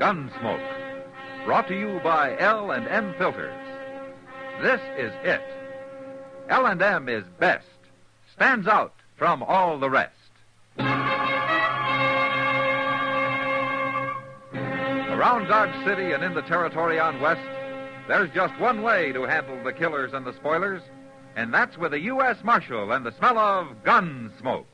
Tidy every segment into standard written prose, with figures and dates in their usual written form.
Gunsmoke. Brought to you by L&M Filters. This is it. L&M is best. Stands out from all the rest. Around Dodge City and in the territory on West, there's just one way to handle the killers and the spoilers, and that's with a U.S. Marshal and the smell of Gunsmoke.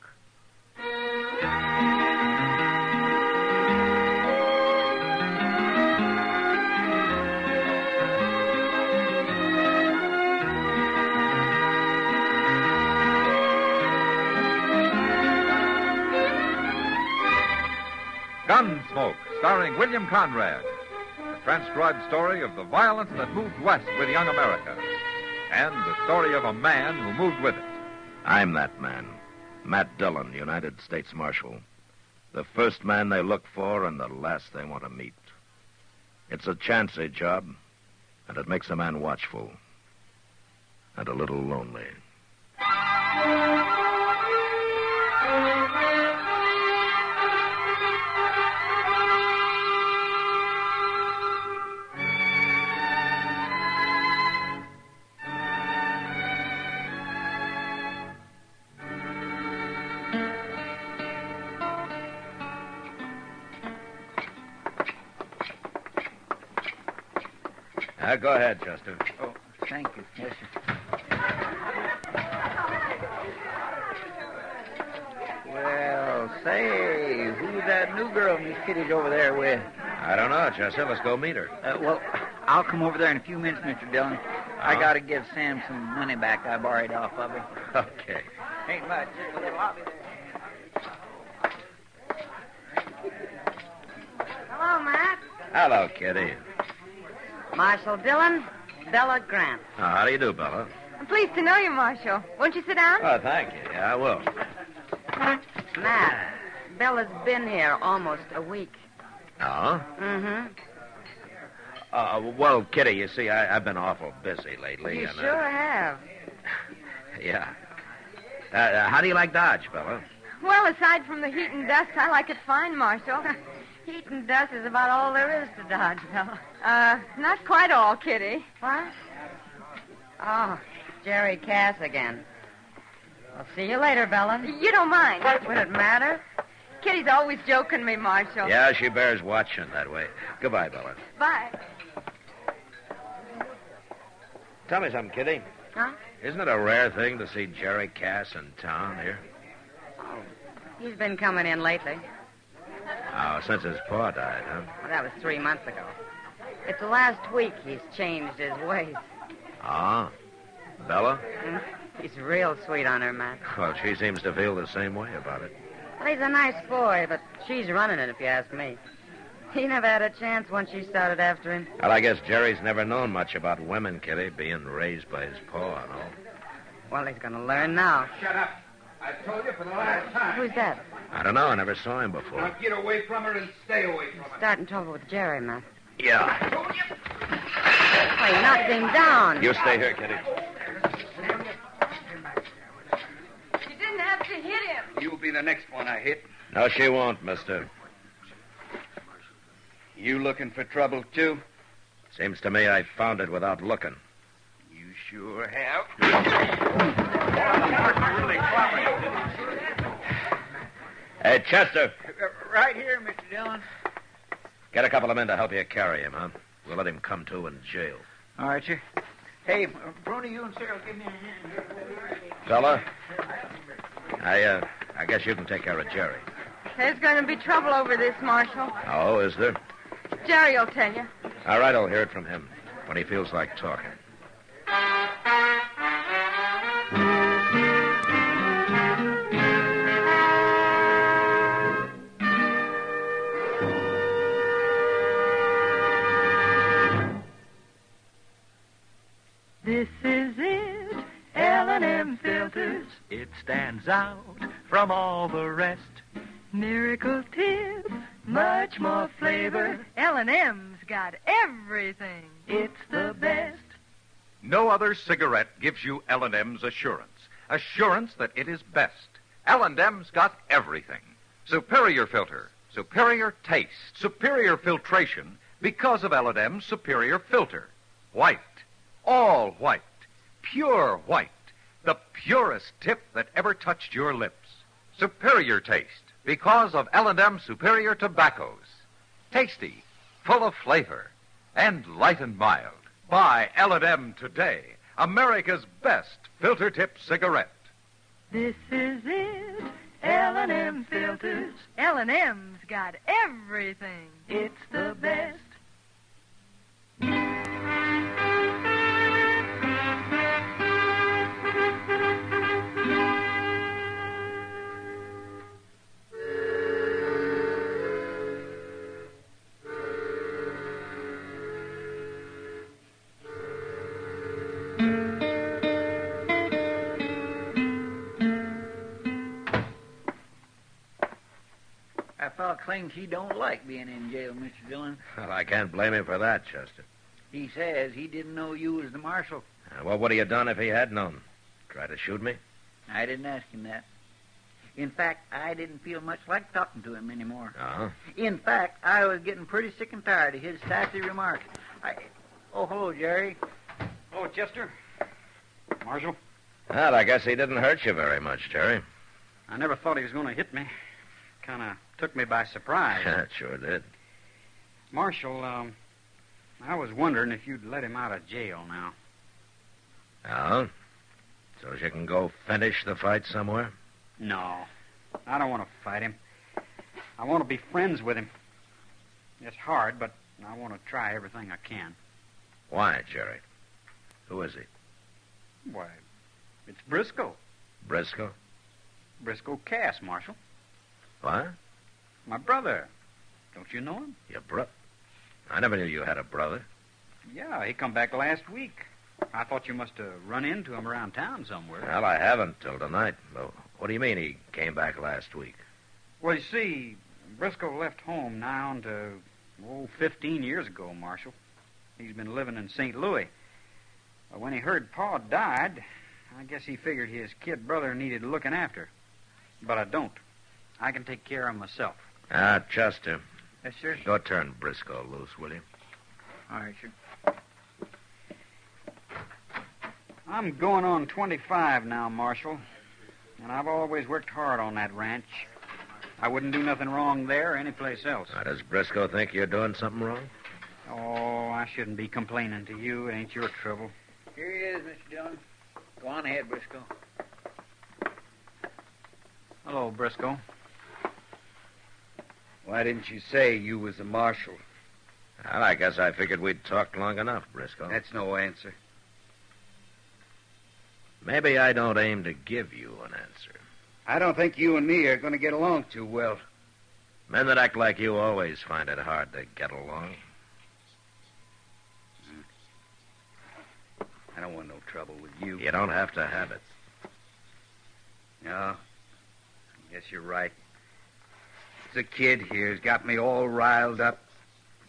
Gunsmoke, starring William Conrad. The transcribed story of the violence that moved west with young America. And the story of a man who moved with it. I'm that man. Matt Dillon, United States Marshal. The first man they look for and the last they want to meet. It's a chancy job, and it makes a man watchful. And a little lonely. Go ahead, Chester. Oh, thank you. Yes, sir. Well, say, who's that new girl Miss Kitty's over there with? I don't know, Chester. Let's go meet her. Well, I'll come over there in a few minutes, Mr. Dillon. I got to give Sam some money back I borrowed off of her. Okay. Ain't much, just a little. I'll be there. Hello, Matt. Hello, Kitty. Marshal Dillon, Bella Grant. How do you do, Bella? I'm pleased to know you, Marshal. Won't you sit down? Oh, thank you. Yeah, I will. Matt, Bella's been here almost a week. Oh? Mm-hmm. Well, Kitty, you see, I've been awful busy lately. You and, sure have. Yeah. How do you like Dodge, Bella? Well, aside from the heat and dust, I like it fine, Marshal. Heat and dust is about all there is to Dodge, Bella. Not quite all, Kitty. What? Oh, Jerry Cass again. I'll see you later, Bella. You don't mind. Would it matter? Kitty's always joking me, Marshal. Yeah, she bears watching that way. Goodbye, Bella. Bye. Tell me something, Kitty. Huh? Isn't it a rare thing to see Jerry Cass in town here? Oh, he's been coming in lately. Oh, since his pa died, huh? Well, that was 3 months ago. It's the last week he's changed his ways. Ah. Bella? He's real sweet on her, Matt. Well, she seems to feel the same way about it. Well, he's a nice boy, but she's running it, if you ask me. He never had a chance once she started after him. Well, I guess Jerry's never known much about women, Kitty, being raised by his pa and all. Well, he's going to learn now. Shut up. I told you for the last time. Who's that? I don't know. I never saw him before. Now get away from her and stay away from her. Starting trouble with Jerry, Matt. Yeah. Well, you knocked him down. You stay here, Kitty. You didn't have to hit him. You'll be the next one I hit. No, she won't, mister. You looking for trouble, too? Seems to me I found it without looking. You sure have. Hey, Chester. Right here, Mr. Dillon. Get a couple of men to help you carry him, huh? We'll let him come to in jail. All right, sir. Hey, Brony, you and Sarah, give me a hand here. Fella, I guess you can take care of Jerry. There's going to be trouble over this, Marshal. Oh, is there? Jerry will tell you. All right, I'll hear it from him when he feels like talking. This is it, L&M Filters. It stands out from all the rest. Miracle tips, much more flavor. L&M's got everything. It's the best. No other cigarette gives you L&M's assurance. Assurance that it is best. L&M's got everything. Superior filter, superior taste, Superior filtration because of L&M's superior filter. White. All white. Pure white. The purest tip that ever touched your lips. superior taste because of L&M superior tobaccos. Tasty, full of flavor, and light and mild. Buy L&M today, America's best filter tip cigarette. This is it, L&M filters. L&M's got everything. It's the best. That fellow claims he don't like being in jail, Mr. Dillon. Well, I can't blame him for that, Chester. He says he didn't know you was the marshal. Well, what would he have done if he had known? Try to shoot me? I didn't ask him that. In fact, I didn't feel much like talking to him anymore. Uh-huh. In fact, I was getting pretty sick and tired of his sassy remarks. Oh, hello, Jerry. Oh, Chester. Marshal, Well, I guess he didn't hurt you very much, Jerry. I never thought he was going to hit me. Kind of took me by surprise. It sure did. Marshal, I was wondering if you'd let him out of jail now. Oh? So you can go finish the fight somewhere? No, I don't want to fight him. I want to be friends with him. It's hard, but I want to try everything I can. Why, Jerry? Who is he? Why, it's Briscoe. Briscoe? Briscoe Cass, Marshal. What? My brother. Don't you know him? Your brother? I never knew you had a brother. Yeah, he come back last week. I thought you must have run into him around town somewhere. Well, I haven't till tonight. Well, what do you mean he came back last week? Well, you see, Briscoe left home now on to, 15 years ago, Marshal. He's been living in St. Louis. Well, when he heard Pa died, I guess he figured his kid brother needed looking after. But I don't. I can take care of myself. Chester. Yes, sir. Go turn Briscoe loose, will you? All right, sir. I'm going on 25 now, Marshal. And I've always worked hard on that ranch. I wouldn't do nothing wrong there or anyplace else. Does Briscoe think you're doing something wrong? Oh, I shouldn't be complaining to you. It ain't your trouble. Here he is, Mr. Dillon. Go on ahead, Briscoe. Hello, Briscoe. Why didn't you say you was a marshal? Well, I guess I figured we'd talked long enough, Briscoe. That's no answer. Maybe I don't aim to give you an answer. I don't think you and me are going to get along too well. Men that act like you always find it hard to get along. I don't want no trouble with you. You don't have to have it. No. I guess you're right. It's a kid here's got me all riled up.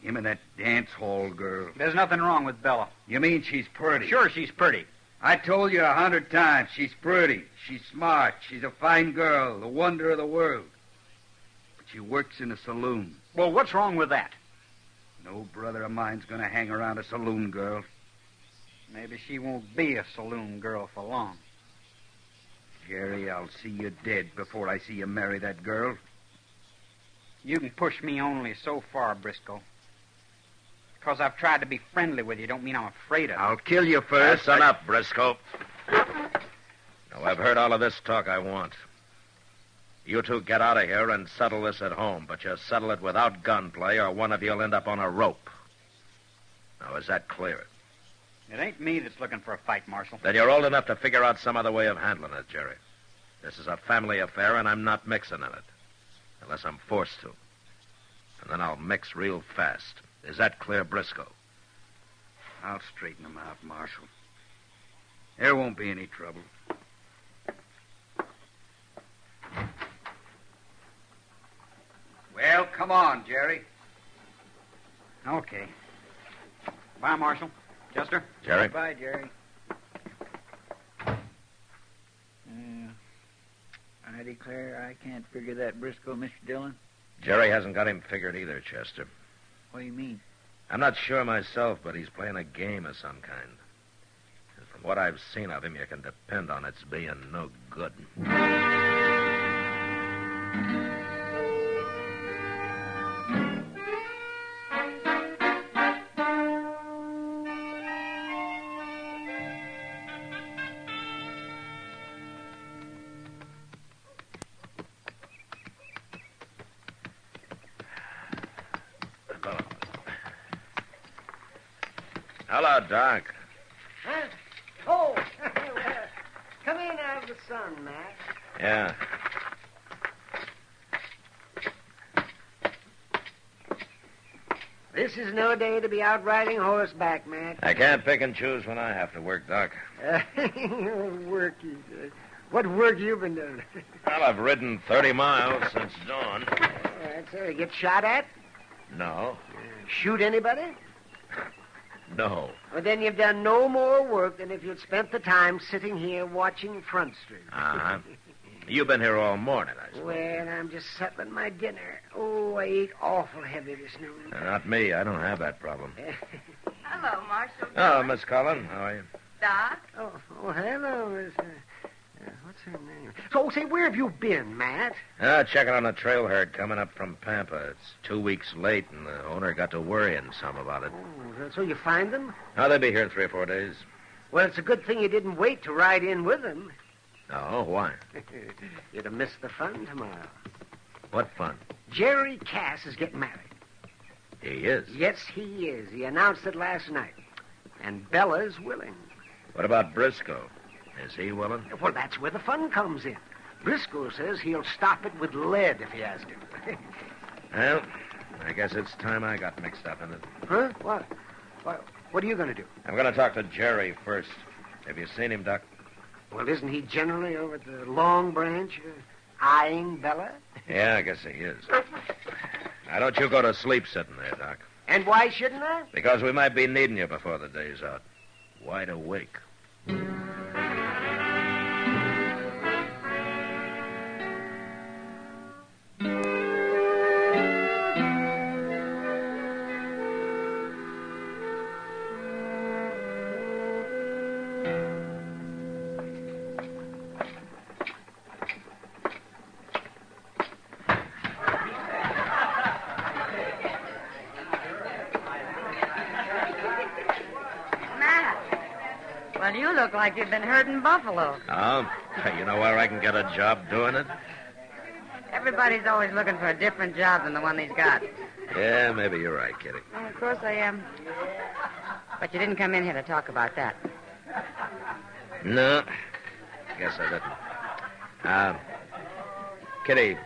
Him and that dance hall girl. There's nothing wrong with Bella. You mean she's pretty? Sure, she's pretty. I told you 100 times she's pretty. She's smart. She's a fine girl, the wonder of the world. But she works in a saloon. Well, what's wrong with that? No brother of mine's going to hang around a saloon girl. Maybe she won't be a saloon girl for long. Jerry, I'll see you dead before I see you marry that girl. You can push me only so far, Briscoe. Because I've tried to be friendly with you don't mean I'm afraid of you. I'll kill you first. Listen up, Briscoe. Now, I've heard all of this talk I want. You two get out of here and settle this at home, but you settle it without gunplay or one of you'll end up on a rope. Now, is that clear? It ain't me that's looking for a fight, Marshal. Then you're old enough to figure out some other way of handling it, Jerry. This is a family affair, and I'm not mixing in it. Unless I'm forced to. And then I'll mix real fast. Is that clear, Briscoe? I'll straighten them out, Marshal. There won't be any trouble. Well, come on, Jerry. Okay. Bye, Marshal. Chester? Jerry? Bye, Jerry. I declare I can't figure that Briscoe, Mr. Dillon. Jerry hasn't got him figured either, Chester. What do you mean? I'm not sure myself, but he's playing a game of some kind. And from what I've seen of him, you can depend on its being no good. Hello, Doc. Huh? Oh, come in out of the sun, Matt. Yeah. This is no day to be out riding horseback, Matt. I can't pick and choose when I have to work, Doc. Work, you said. What work you been doing? Well, I've ridden 30 miles since dawn. That's it. Get shot at? No. Shoot anybody? No. Well, then you've done no more work than if you'd spent the time sitting here watching Front Street. Uh-huh. You've been here all morning, I suppose. Well, I'm just settling my dinner. Oh, I ate awful heavy this noon. Not me. I don't have that problem. Hello, Marshal. Oh, Miss Cullen. How are you? Doc? Oh, hello, Miss... what's her name? So, say, where have you been, Matt? Checking on a trail herd coming up from Pampa. It's 2 weeks late, and the owner got to worrying some about it. Oh, so you find them? Oh, they'll be here in 3 or 4 days. Well, it's a good thing you didn't wait to ride in with them. Oh, why? You'd have missed the fun tomorrow. What fun? Jerry Cass is getting married. He is? Yes, he is. He announced it last night. And Bella's willing. What about Briscoe? Is he willing? Well, that's where the fun comes in. Briscoe says he'll stop it with lead if he has to. Well, I guess it's time I got mixed up in it. Huh? What? What are you going to do? I'm going to talk to Jerry first. Have you seen him, Doc? Well, isn't he generally over at the Long Branch eyeing Bella? Yeah, I guess he is. Now, don't you go to sleep sitting there, Doc. And why shouldn't I? Because we might be needing you before the day's out. Wide awake. Well, you look like you've been herding buffalo. Oh? You know where I can get a job doing it? Everybody's always looking for a different job than the one he's got. Yeah, maybe you're right, Kitty. Well, of course I am. But you didn't come in here to talk about that. No, guess I didn't. Kitty,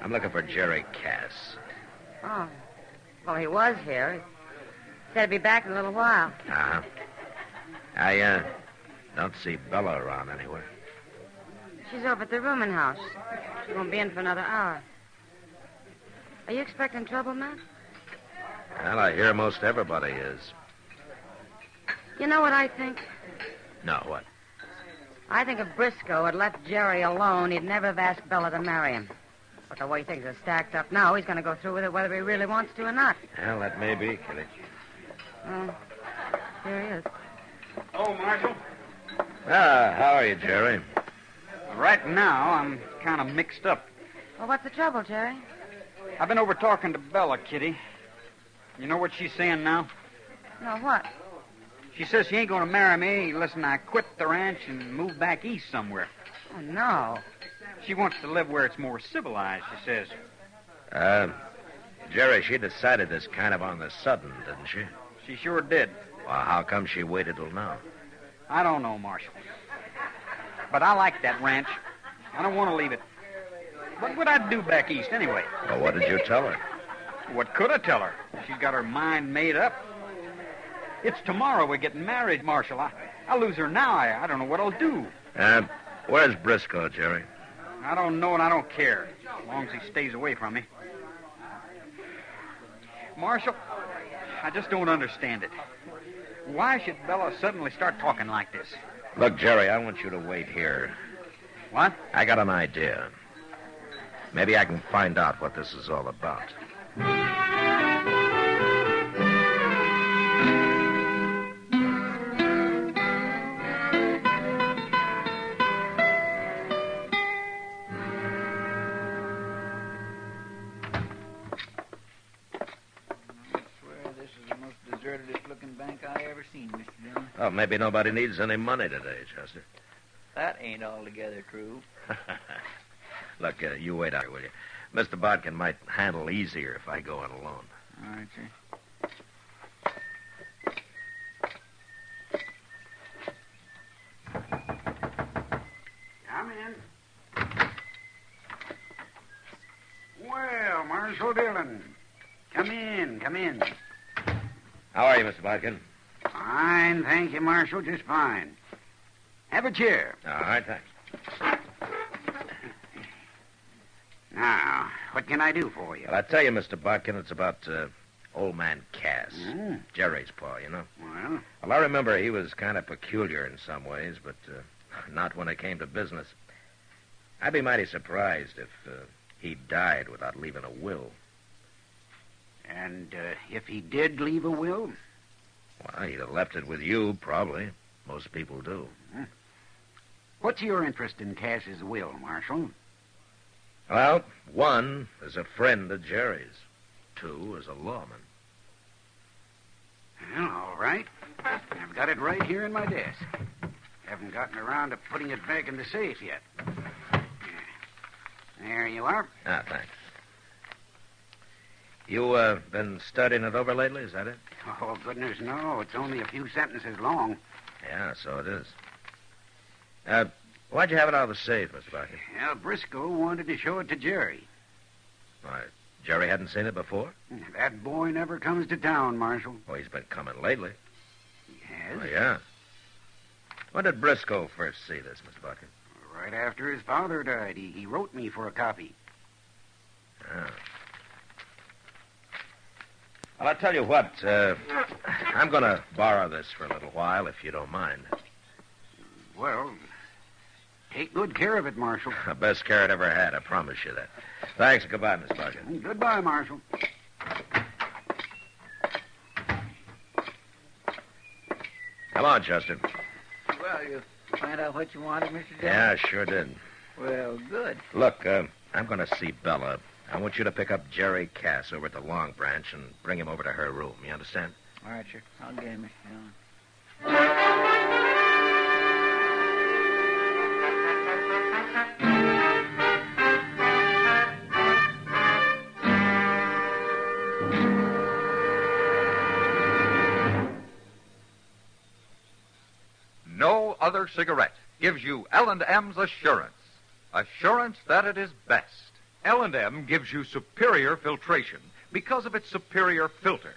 I'm looking for Jerry Cass. Oh. Well, he was here. He said he'd be back in a little while. Uh-huh. I don't see Bella around anywhere. She's over at the rooming house. She won't be in for another hour. Are you expecting trouble, Matt? Well, I hear most everybody is. You know what I think? No, what? I think if Briscoe had left Jerry alone, he'd never have asked Bella to marry him. But the way things are stacked up now, he's going to go through with it whether he really wants to or not. Well, that may be, Kitty. Oh, here he is. Oh, Marshal. How are you, Jerry? Right now, I'm kind of mixed up. Well, what's the trouble, Jerry? I've been over talking to Bella, Kitty. You know what she's saying now? No, what? She says she ain't going to marry me unless I quit the ranch and move back east somewhere. Oh, no. She wants to live where it's more civilized, she says. Jerry, she decided this kind of on the sudden, didn't she? She sure did. Well, how come she waited till now? I don't know, Marshal. But I like that ranch. I don't want to leave it. What would I do back east anyway? Well, what did you tell her? What could I tell her? She's got her mind made up. It's tomorrow we're getting married, Marshal. I'll lose her now. I don't know what I'll do. Where's Briscoe, Jerry? I don't know and I don't care, as long as he stays away from me. Marshal, I just don't understand it. Why should Bella suddenly start talking like this? Look, Jerry, I want you to wait here. What? I got an idea. Maybe I can find out what this is all about. Oh, maybe nobody needs any money today, Chester. That ain't altogether true. Look, you wait out here, will you? Mr. Bodkin might handle easier if I go in alone. All right, sir. Come in. Well, Marshal Dillon. Come in, come in. How are you, Mr. Bodkin? Fine, thank you, Marshal, just fine. Have a chair. All right, thanks. Now, what can I do for you? Well, I tell you, Mr. Bodkin, it's about old man Cass. Mm. Jerry's pa, you know. Well, I remember he was kind of peculiar in some ways, but not when it came to business. I'd be mighty surprised if he died without leaving a will. and if he did leave a will? Well, he'd have left it with you, probably. Most people do. What's your interest in Cass's will, Marshal? Well, one is a friend of Jerry's. Two is a lawman. Well, all right. I've got it right here in my desk. Haven't gotten around to putting it back in the safe yet. There you are. Ah, thanks. You, been studying it over lately, is that it? Oh, goodness, no. It's only a few sentences long. Yeah, so it is. Why'd you have it out of the safe, Mr. Barker? Well, Briscoe wanted to show it to Jerry. Why, Jerry hadn't seen it before? That boy never comes to town, Marshal. Well, he's been coming lately. He has? Oh, yeah. When did Briscoe first see this, Mr. Barker? Right after his father died. He wrote me for a copy. Yeah. Well, I'll tell you what. I'm going to borrow this for a little while, if you don't mind. Well, take good care of it, Marshal. The best care it ever had, I promise you that. Thanks. Goodbye, Miss Barker. Goodbye, Marshal. Come on, Chester. Well, you find out what you wanted, Mr. Dillon? Yeah, I sure did. Well, good. Look, I'm going to see Bella. I want you to pick up Jerry Cass over at the Long Branch and bring him over to her room. You understand? All right, sir. I'll get him, Mr. Dillon. No other cigarette gives you L&M's assurance. Assurance that it is best. L&M gives you superior filtration because of its superior filter.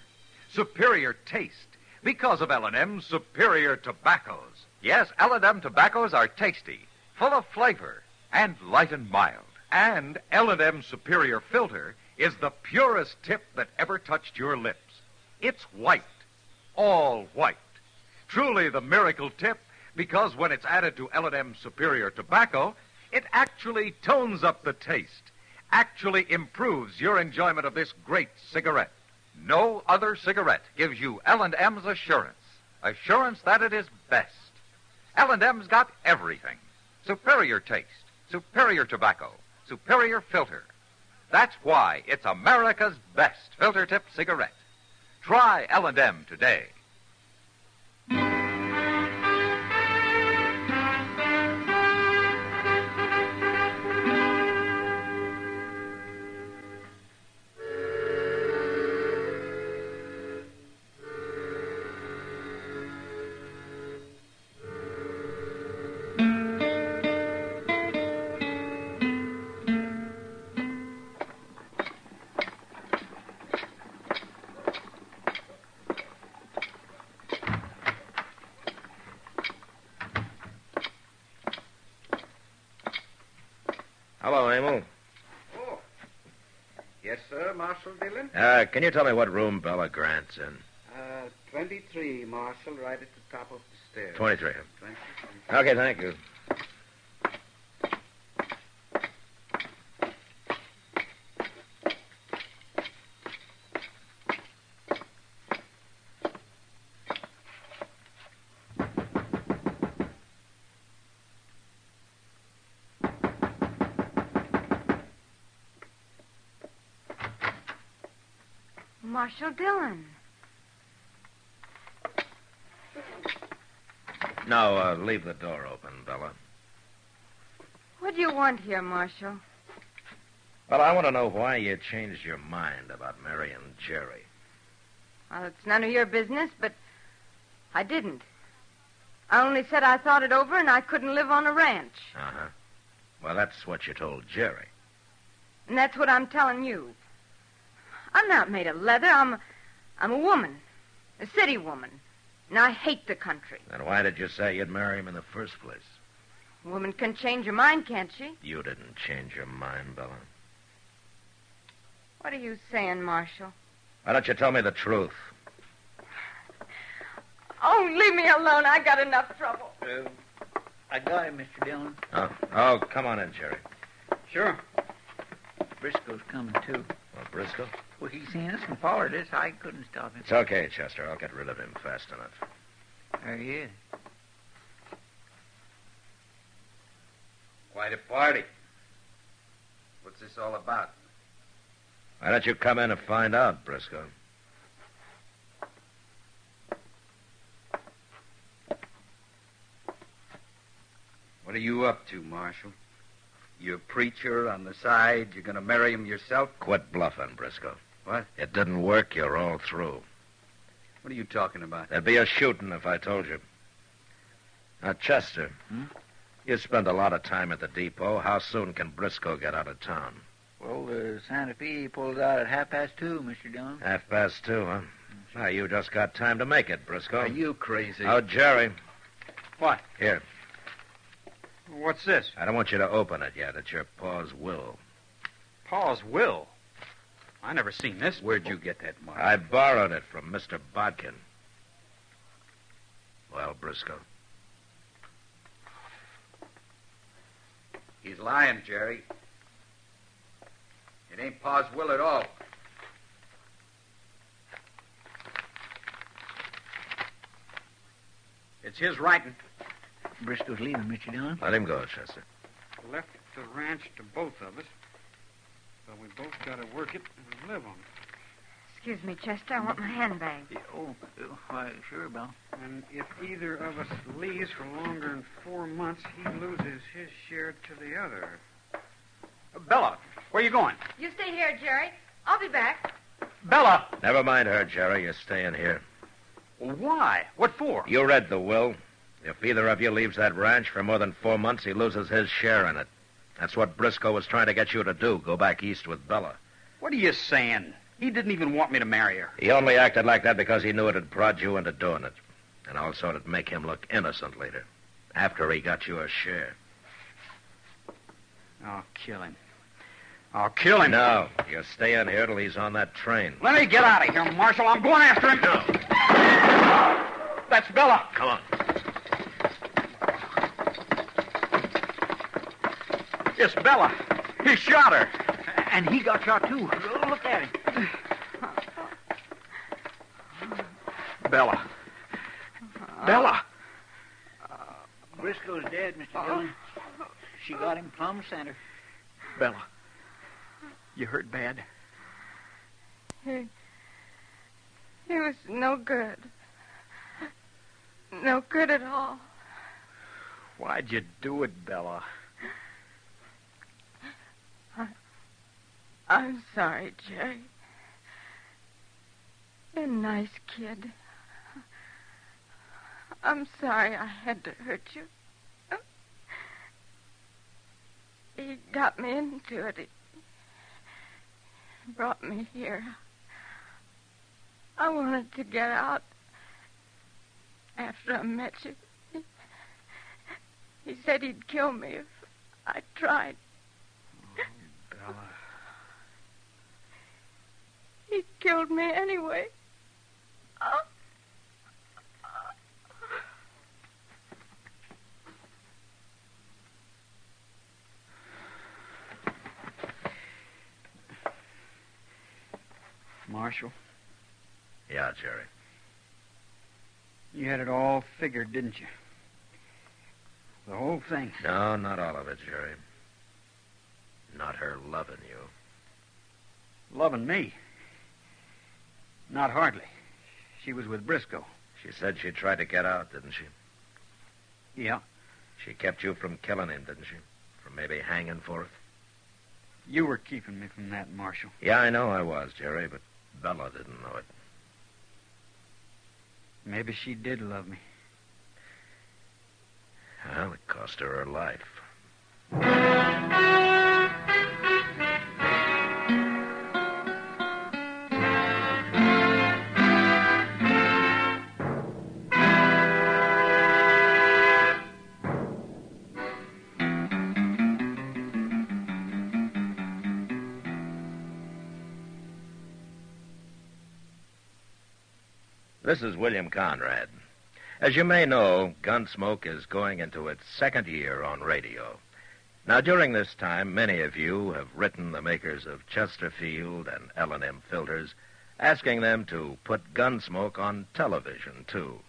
Superior taste because of L&M's superior tobaccos. Yes, L&M tobaccos are tasty, full of flavor, and light and mild. And L&M superior filter is the purest tip that ever touched your lips. It's white, all white. Truly the miracle tip, because when it's added to L&M superior tobacco, it actually tones up the taste, actually improves your enjoyment of this great cigarette. No other cigarette gives you L&M's assurance. Assurance that it is best. L&M's got everything. Superior taste, superior tobacco, superior filter. That's why it's America's best filter tip cigarette. Try L&M today. Hello, Emil. Oh. Yes, sir, Marshal Dillon? Can you tell me what room Bella Grant's in? 23, Marshal, right at the top of the stairs. 23. 23. Okay, thank you. Marshal Dillon. No, leave the door open, Bella. What do you want here, Marshal? Well, I want to know why you changed your mind about marrying Jerry. Well, it's none of your business, but I didn't. I only said I thought it over and I couldn't live on a ranch. Uh-huh. Well, that's what you told Jerry. And that's what I'm telling you. I'm not made of leather. I'm a woman. A city woman. And I hate the country. Then why did you say you'd marry him in the first place? A woman can change her mind, can't she? You didn't change your mind, Bella. What are you saying, Marshal? Why don't you tell me the truth? Oh, leave me alone. I got enough trouble. I got him, Mr. Dillon. Oh, come on in, Jerry. Sure. Briscoe's coming, too. Well, Briscoe? Well, he seen us and followed us. I couldn't stop him. It's okay, Chester. I'll get rid of him fast enough. There he is. Quite a party. What's this all about? Why don't you come in and find out, Briscoe? What are you up to, Marshal? You a preacher on the side? You're going to marry him yourself? Quit bluffing, Briscoe. What? It didn't work. You're all through. What are you talking about? There'd be a shooting if I told you. Now, Chester, you spend a lot of time at the depot. How soon can Briscoe get out of town? Well, the Santa Fe pulls out at 2:30, Mr. Dillon. 2:30, huh? Now, you just got time to make it, Briscoe. Are you crazy? Oh, Jerry. What? Here. What's this? I don't want you to open it yet. It's your pa's will. Pa's will? I never seen this. Where'd you get that, Marshal? I borrowed it from Mr. Bodkin. Well, Briscoe. He's lying, Jerry. It ain't Pa's will at all. It's his writing. Briscoe's leaving, Mr. Dillon. Let him go, Chester. Left the ranch to both of us. So we both got to work it and live on it. Excuse me, Chester. I want my handbag. Why, sure, Bill. And if either of us leaves for longer than 4 months, he loses his share to the other. Bella, where you going? You stay here, Jerry. I'll be back. Bella! Never mind her, Jerry. You're staying here. Why? What for? You read the will. If either of you leaves that ranch for more than 4 months, he loses his share in it. That's what Briscoe was trying to get you to do, go back east with Bella. What are you saying? He didn't even want me to marry her. He only acted like that because he knew it'd prod you into doing it. And also it'd make him look innocent later, after he got you a share. I'll kill him. I'll kill him. No, you're staying here till he's on that train. Let me get out of here, Marshal. I'm going after him. No. That's Bella. Come on. It's Bella. He shot her. And he got shot, too. Look at him. Bella. Bella. Briscoe's dead, Mr. Dillon. She got him plumb center. Bella. You hurt bad? He was no good. No good at all. Why'd you do it, Bella? I'm sorry, Jerry. You're a nice kid. I'm sorry I had to hurt you. He got me into it. He brought me here. I wanted to get out after I met you. He said he'd kill me if I tried. Oh, Bella. He killed me anyway. Oh. Marshal, Yeah, Jerry. you had it all figured, didn't you? The whole thing. No, not all of it, Jerry. Not her loving you. Loving me. Not hardly. She was with Briscoe. She said she tried to get out, didn't she? Yeah. She kept you from killing him, didn't she? From maybe hanging for it? You were keeping me from that, Marshal. Yeah, I know I was, Jerry, but Bella didn't know it. Maybe she did love me. Well, it cost her life. This is William Conrad. As you may know, Gunsmoke is going into its second year on radio. Now, during this time, many of you have written the makers of Chesterfield and L&M filters, asking them to put Gunsmoke on television, too.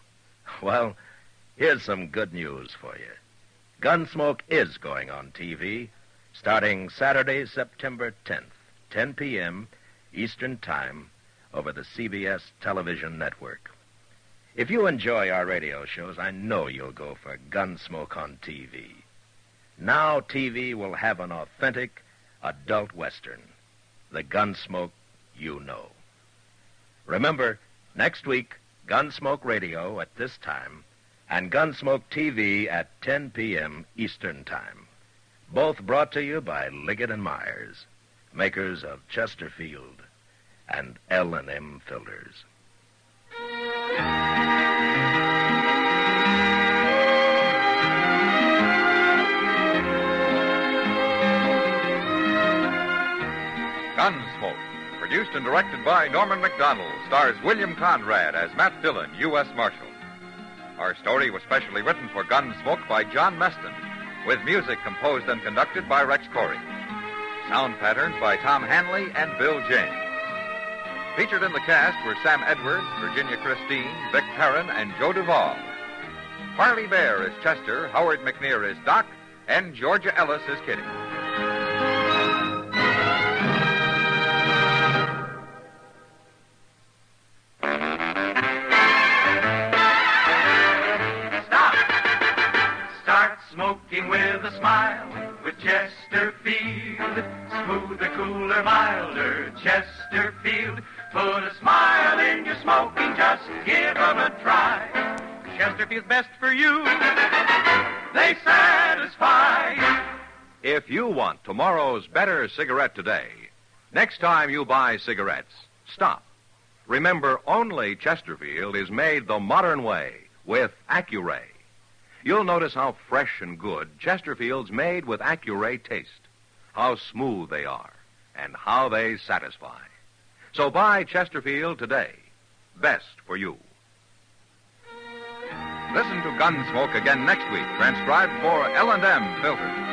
Well, here's some good news for you. Gunsmoke is going on TV, starting Saturday, September 10th, 10 p.m. Eastern Time, over the CBS television network. If you enjoy our radio shows, I know you'll go for Gunsmoke on TV. Now TV will have an authentic adult Western, the Gunsmoke you know. Remember, next week, Gunsmoke Radio at this time, and Gunsmoke TV at 10 p.m. Eastern Time. Both brought to you by Liggett & Myers, makers of Chesterfield and L&M filters. Gunsmoke, produced and directed by Norman McDonald, stars William Conrad as Matt Dillon, U.S. Marshal. Our story was specially written for Gunsmoke by John Meston, with music composed and conducted by Rex Corey. Sound patterns by Tom Hanley and Bill James. Featured in the cast were Sam Edwards, Virginia Christine, Vic Perrin, and Joe Duvall. Harley Bear is Chester, Howard McNear is Doc, and Georgia Ellis is Kitty. Smoking with a smile, with Chesterfield. Smoother, cooler, milder, Chesterfield. Put a smile in your smoking, just give 'em a try. Chesterfield's best for you. They satisfy. If you want tomorrow's better cigarette today, next time you buy cigarettes, stop. Remember, only Chesterfield is made the modern way with Accuray. You'll notice how fresh and good Chesterfield's made with Accuray taste, how smooth they are, and how they satisfy. So buy Chesterfield today. Best for you. Listen to Gunsmoke again next week, transcribed for L&M filters.